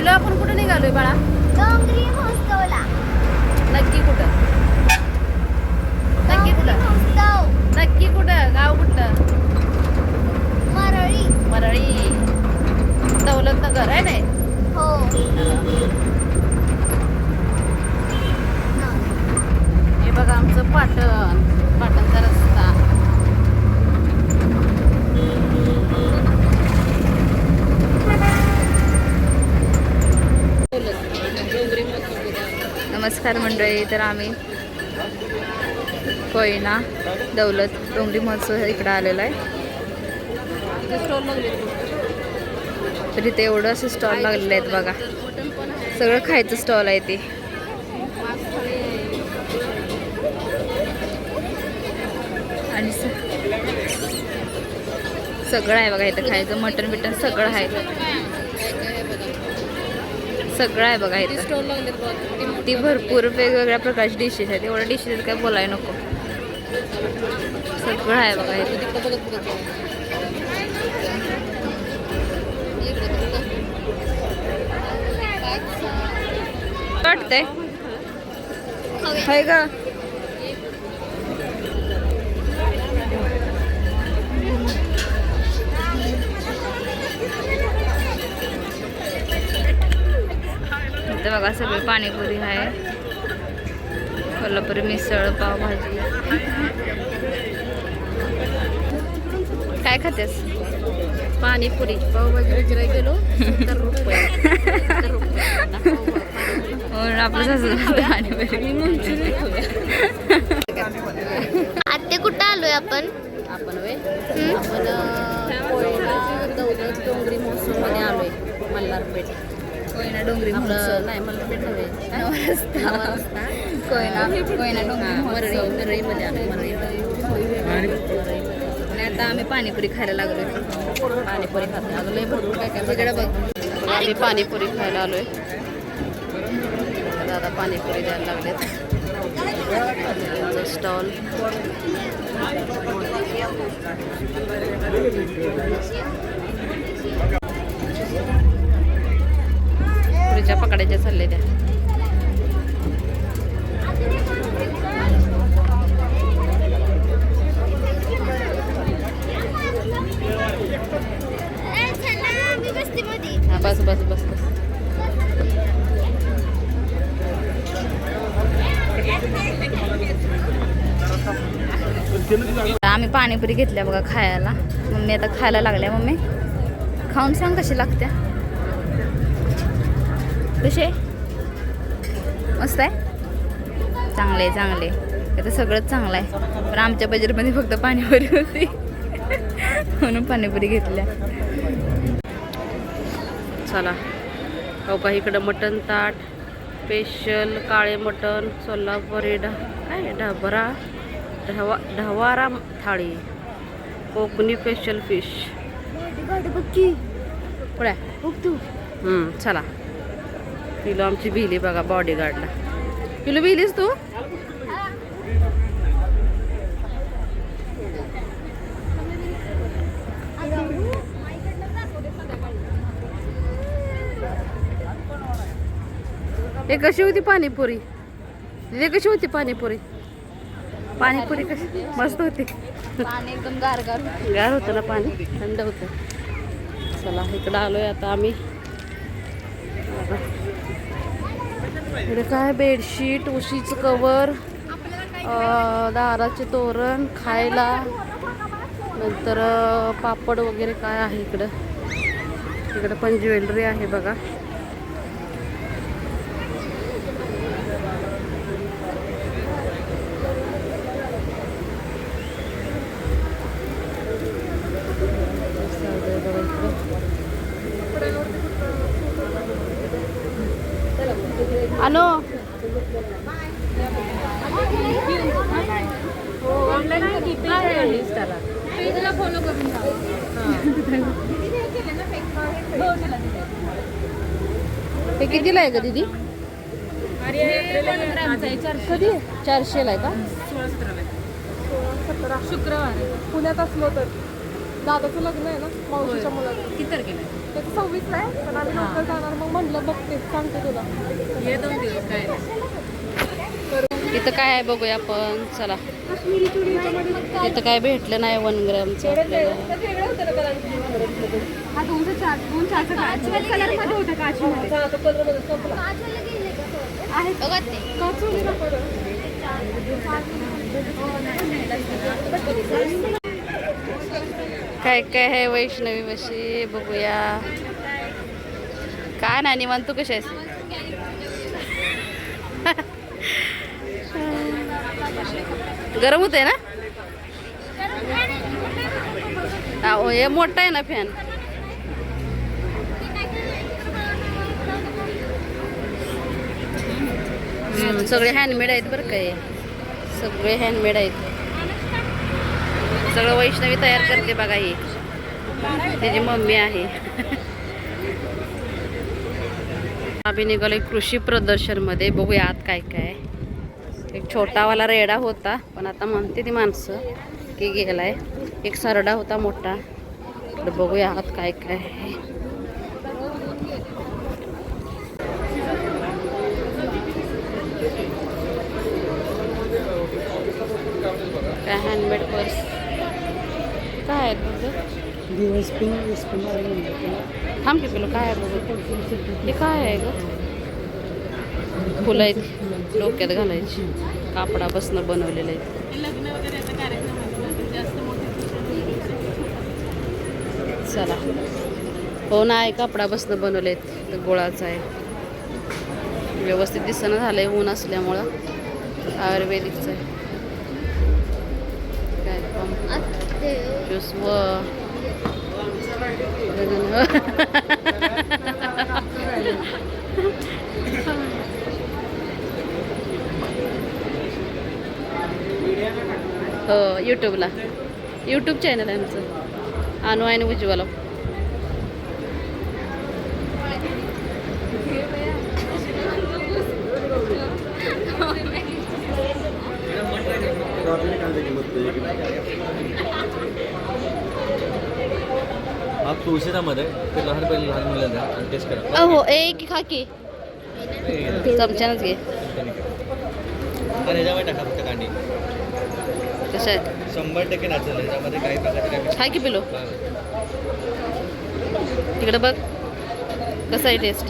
पिलो आपण कुठे निघालोय बाळा? डोंगरी महोत्सवला. नक्की कुठं? नक्की डोंगरी कुठं? महोत्सव. नक्की कुठं? गाव कुठलं? मरळी. मरळी. दौलतनगर आहे नाही? हो. हे बघा आमचं पाटणचा रस्ता. नमस्कार मंडळी. तर आम्ही कोयना दौलत डोंगरी महोत्सव इकडं आलेला आहे. तर इथे एवढं असे स्टॉल लागलेले आहेत बघा. सगळं खायचं स्टॉल आहे ते. आणि सगळं आहे बघा इथं खायचं. मटण बिटन सगळं आहे. सगळं आहे बघा इथं. ती भरपूर वेगवेगळ्या प्रकारची डिशेस आहेत. एवढ्या डिशेस काय बोलाय नको. सगळं आहे बघा इथं. वाटतंय हाय का? इथं बघा सगळी पाणीपुरी आहे. कोल्हापुरी मिसळ, पावभाजी. काय खातेस? पाणीपुरी. पावभाजी जिरा गेलो 70 रुपये. आपलं आत्ते कुठं आलोय आपण? आपण दौलत डोंगरी महोत्सव मध्ये आलोय. मल्हारपेठ. कोयना डोंगरी महोत्सव नाही, मल्हारपेठ नव्हे. कोयना डोंगरी मरळीमध्ये आलोय. आणि आता आम्ही पाणीपुरी खायला लागलोय. पाणीपुरी खातो अजून लय भरपूर काय काय तिकडे बघ. आम्ही पाणीपुरी खायला आलोय. दादा पाणीपुरी द्यायला लागलेत. स्टॉल. पुरीच्या पकडायच्या चालले त्या. हा बस बस बस बस. आम्ही पाणीपुरी घेतल्या बघा खायला. मम्मी आता खायला लागल्या. मम्मी खाऊन सांग कशी लागत्या. कसे मस्त आहे. चांगले चांगले. आता सगळंच चांगलं आहे. पण आमच्या बजेटमध्ये फक्त पाणीपुरी होती म्हणून पाणीपुरी घेतल्या. चला हो का. इकडं मटण ताट स्पेशल काळे मटण सोलापुरी काय ढवारा थाळी कोकणी स्पेशल फिश. चला. पिलो आमची भिली बघा बॉडीगार्डला. पिलो भिलीस तू? हे कशी होती पाणीपुरी? हे कशी होती पाणीपुरी? पाणीपुरी कशी मस्त होती. पाणी एकदम गारगार गार होतं ना पाणी. थंड होतं. चला इकडं आलोय आता आम्ही. इकडे काय बेडशीट, उशीचं कवर, दाराचे तोरण, खायला, नंतर पापड वगैरे काय आहे इकडं. इकडं पण ज्वेलरी आहे बघा. आलो. फॉलो करून हे कितीला आहे का दीदी? कधी 400 आहे का? 17 शुक्रवार पुण्यात असलो तर दादाचं लग्न आहे ना मावशीच्या मुलाचं. किती तारखेला आहे? त्याचं 26 आहे पण आम्ही लवकर जाणार मग म्हणलं बघते सांगते तुला. ये 2 दिवस काय इथं काय आहे बघूया आपण. चला, इथं काय भेटलं नाही 1 ग्रॅमचं आपल्याला. हा 204 कलर मध्ये होता काचेमध्ये. काय काय आहे वैष्णवी वशी बघूया. काय नाही निवांत. तू कशी आहेस? गरम होते ना? हे मोठा आहे ना फॅन. सगळे हँडमेड आहेत बरं काय. सगळे हँडमेड आहेत. सगळं वैष्णवी तयार करते बघा. ही त्याची मम्मी आहे. आम्ही निघालोय कृषी प्रदर्शनमध्ये. बघूया आत काय काय. एक छोटावाला रेडा होता पण आता म्हणते ती माणसं की गेलाय. एक सरडा होता मोठा. तर बघूया आत काय काय आहे. काय हँडमेड पर्स काय आहेत बघ. थांब की पिलो काय आहे बघ. हे काय आहे ग? फुलं आहेत डोक्यात घालायची. कापडापासून बनवलेले आहेत. चला. हो नाही कापडापासून बनवले आहेत. गोळाचा आहे. व्यवस्थित दिसणं झालंय ऊन असल्यामुळं. आयुर्वेदिकचं आहे. हो यूट्यूबला. यूट्यूब चॅनल आहे आमचं. अनु आणि उज्ज्वला. हा तुळशीरामध्ये ते लहान पहिले लहान मुलांना आणि टेस्ट करा. हो एक खा की चमच्यानंच घे. आणि ह्याच्यामध्ये टाका फक्त कांडी. कसं आहे? 100% नाचलं. ह्याच्यामध्ये काही प्रकारचे काय खा की पिलो. तिकडं बघ कसं आहे टेस्ट.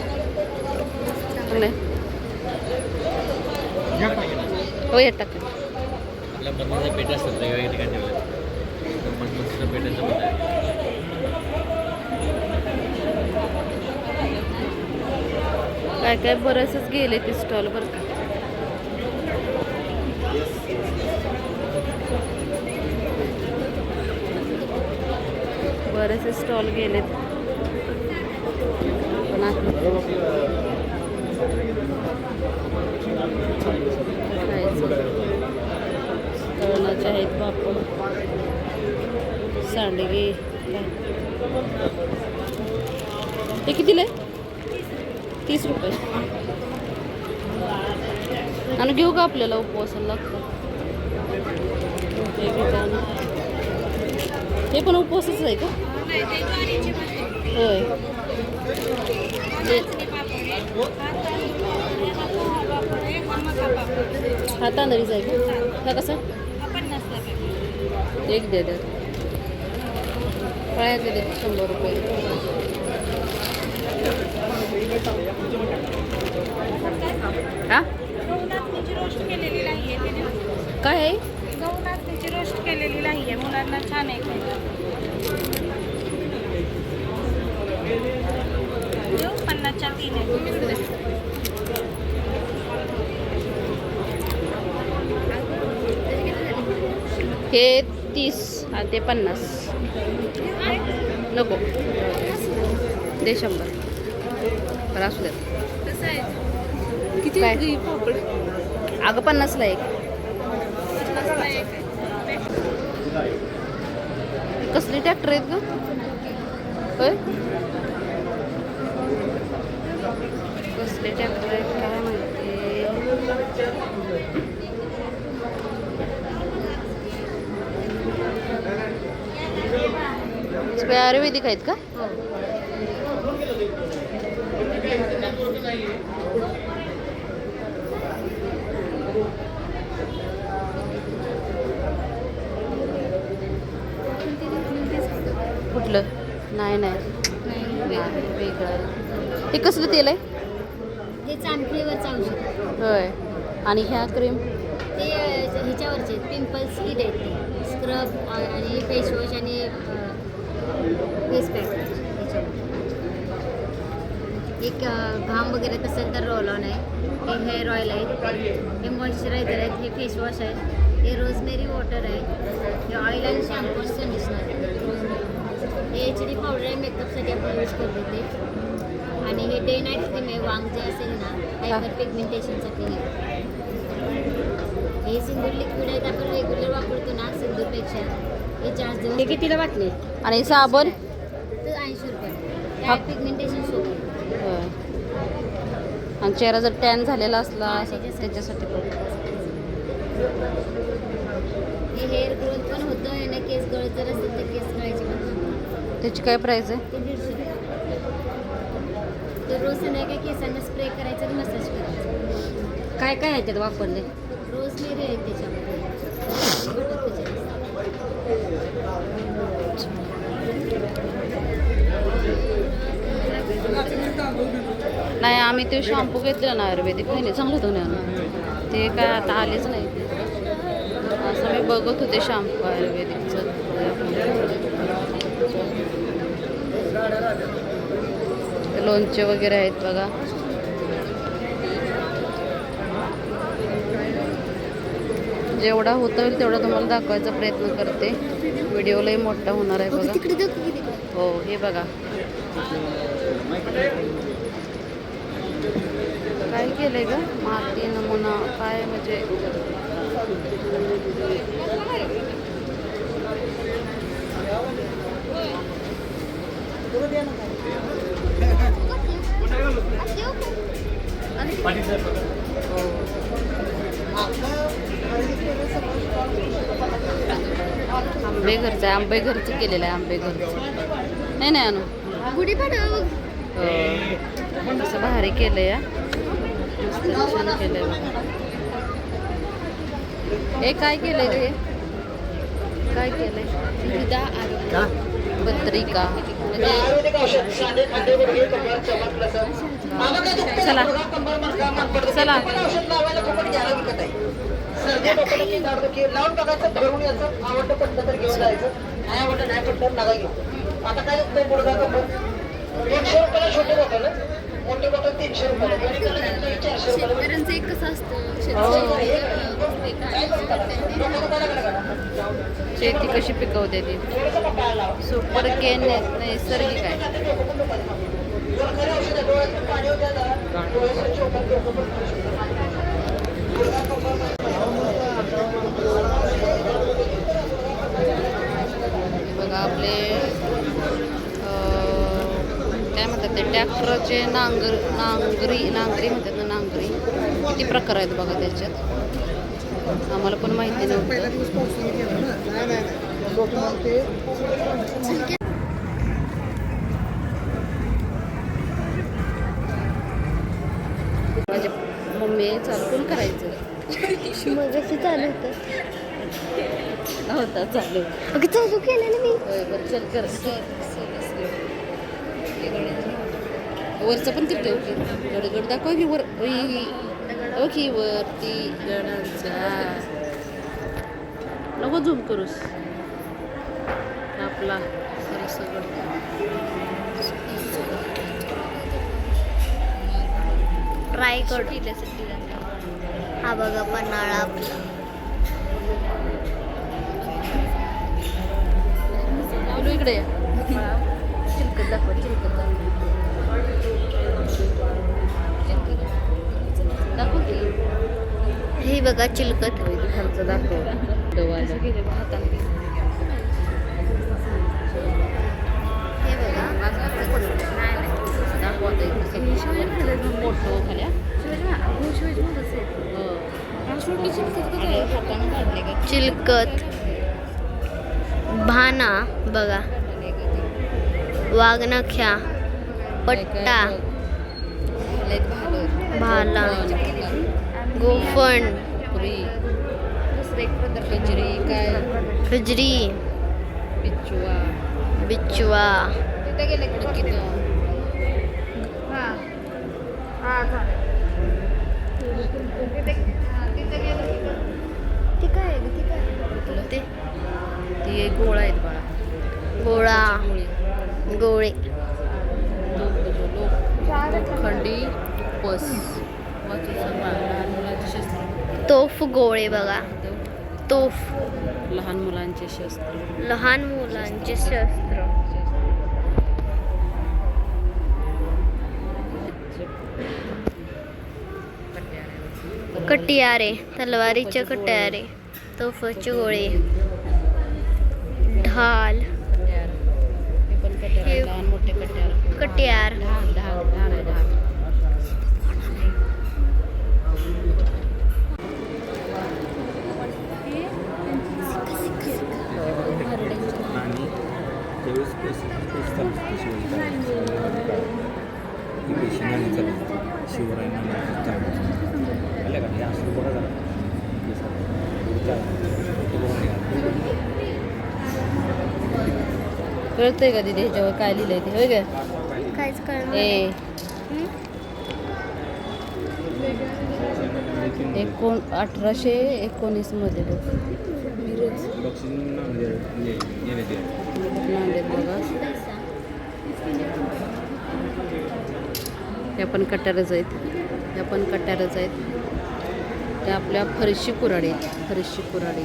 हो येत टाक. आपल्या मधमाशा पेट असतात वेगवेगळ्या ठिकाणी ठेवले. मधमाशाच्या पेटाचं पण आहे. काय काय बरंचच गेले ते स्टॉल बरं का. बरेचसे स्टॉल गेलेत. पण तळणाचे आहेत पापड सांडगे. ते कितीला आहे? 30 रुपये. आणि घेऊ का आपल्याला उपवासाला लागतं. हे पण उपवासच आहे का? होय. हा तांदळीचा आहे का? हा कसा? एक दे द्या. फळ्याचे दे 100 रुपये. हा काय आहे? गहू रोस्ट केलेली नाही आहे. मुलांना छान आहे. देऊ 50च्या 3 आहे. हे 30 आणि ते 50 नको दे 100. तर असू द्या. किती काय? पापड अगं 50ला एक. कसली ट्रॅक्टर आहेत ग? होय कसले ट्रॅक्टर आहेत काय माहिती. सगळे आयुर्वेदिक आहेत का? नाही नाही वेगळं आहे. हे कसलं तेल आहे? हे चांदफ्लेवरचं औषध. होय. आणि ह्या क्रीम ते ह्याच्यावरचे पिंपल्स किट आहेत ते स्क्रब आणि फेस वॉश आणि फेस पॅक. एक घाम वगैरे असेल तर रोल ऑन आहे. हे हेअर ऑइल आहे. हे मॉइश्चरायझर आहेत. हे फेस वॉश आहे. हे रोजमेरी वॉटर आहे. हे ऑइल आणि शॅम्पू कंडिशनर आहे. हे HD पावडर आहे मेकअपसाठी आपण यूज करतो ते. आणि हे डे नाईट क्रीम आहे. वांग जे असेल ना हायपर पिगमेंटेशनसाठी हे सिंदूर लिक्विड आहेत. आपण रेग्युलर वापरतो ना सिंदूरपेक्षा हे 4 दिवस. हे कितीला वाटले? आणि साबण तर 80 रुपये. Pigmentation soap. होय. आणि चेहरा जर टॅन झालेला असला त्याच्यासाठी पण हे हेअर ग्रोथ पण होतं आणि केस गळत जर असेल तर केस गळायची पण. त्याची काय प्राईस आहे? ते 150 रुपये. तर रोज संध्याकाळी केसांना स्प्रे करायचं आणि मसाज करायचं. काय काय आहे त्यात वापरले? रोजमेरी आहे त्याच्यामध्ये. नाही आम्ही ते शॅम्पू घेतलं ना आयुर्वेदिक नाही चांगलं होतं ते काय आता आलेच नाही. असं मी बघत होते शॅम्पू आयुर्वेदिकचं. लोणचे वगैरे आहेत बघा. जेवढा होता होईल तेवढा तुम्हाला दाखवायचा प्रयत्न करते. व्हिडिओलाही मोठा होणार आहे बघा. हो हे बघा काय केलंय ग माती नमुना काय म्हणजे आंबे घरचं आहे. आंबे घरचं केलेलं आहे. आंबे घरचं नाही नाही अनु गुढी पाडवा असं भारी केलं या छान केलंय. हे काय केलंय रे? काय केलंय? पत्रिका चला चला लावून बघायचं भरून यायचं. आवडलं पडलं तर घेऊन जायचं. नाही आवडलं नाही पडलं नका घेऊ. आता काय मुलगा कंबर 100 रुपयाला छोटे बॉटल मोठे बॉटल 300 रुपयाला. शेतकऱ्यांचं एक कसं असतं शेती कशी पिकवते ती सुपर केन नैसर्गिक आहे. बघा आपले काय म्हणतात ते ट्रॅक्टरचे नांगरी म्हणतात ना नांगरी किती प्रकार आहेत बघा त्याच्यात. आम्हाला पण माहिती नव्हतं. माझी मम्मी चालू करायचं मग चालू होता चालू चालू केलं ना मी. बरं चल कर. वरचं पण तिथे गडगड दाखव की वर ओके वरती गडांचा नको झूम करूस आपला सगळं ट्राय करू. हा बघा पन्हाळा आपला. इकडे चिलकत दाखव चिलकत दाखव की हे बघा चिलकत. खालचं दाखव डोवायला हे बघा मोठं खाल्या चिलकत भाना बघा वाघनख्या पट्टा भाला गोफण खजरी काय खजरी बिचवा बिचवा तिथे गेले की तिथं हां हां चालेल तिथे गेलं ती काय आहे ती काय कुठलं ते ती एक गोळा आहेत बाळा. गोळा गोळी. गोळे लोखंडी उपस वाचूचं लहान मुलांचे शस्त्र. तोफ गोळे बघा तोफ लहान मुलांचे शस्त्र. लहान मुलांचे शस्त्र कटियारे तलवारीचे कटियारे तोफाचे गोळे ढाल कट्यार. हे पण कट्यार आहे, लहान मोठे कट्यार. कट्यार ढाल ढाल ढाल आहे ढाल. आणि त्यावेळेस शिवरायांना आल्या का हे असं बघा कळतंय का तिथे ह्याच्यावर काय लिहिलंय ते होय का काहीच कळलं ए 1819 मध्ये बघ नांदेड बघा. त्या पण कट्यारच आहेत, त्या पण कट्यारच आहेत. त्या आपल्या फरशी कुऱ्हाडी आहेत, फरशी कुऱ्हाडी.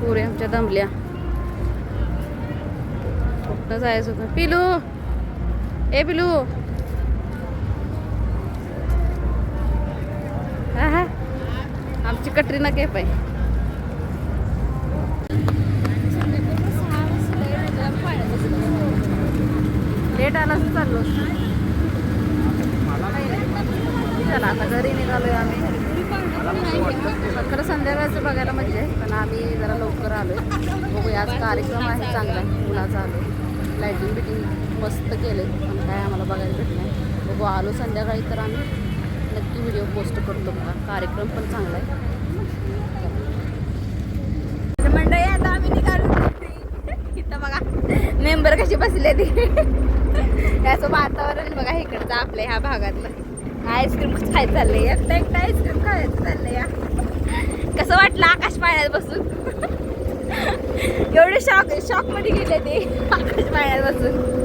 पुरे आमच्या दमल्या. कुठं जायचं होतं पिलू ए पिलू हा हा आमची कटरीना केप आहे. लेट आलाच चाललो. चला आता घरी निघालोय आम्ही. खरं संध्याकाळचं बघायला मजा आहे, पण आम्ही जरा लवकर आलोय. बघूया आज कार्यक्रम आहे चांगला मुलाचा. आलो लाईटिंग बिटिंग मस्त केले, पण काय आम्हाला बघायला भेटलं नाही. बघू आलो संध्याकाळी तर आम्ही नक्की व्हिडिओ पोस्ट करतो. बघा कार्यक्रम पण चांगला आहे. मंडळी आता आम्ही निघालो. इथं बघा मेंबर कशी बसले ती. त्याचं वातावरण बघा इकडचं आपल्या ह्या भागातलं. आईस्क्रीम खायचं चाललंय, एकटं आईस्क्रीम खायचं चाललंय या. कसं वाटलं आकाश पाण्यात बसून. एवढे शॉक मध्ये गेले ते आकाश पाण्यात बसून.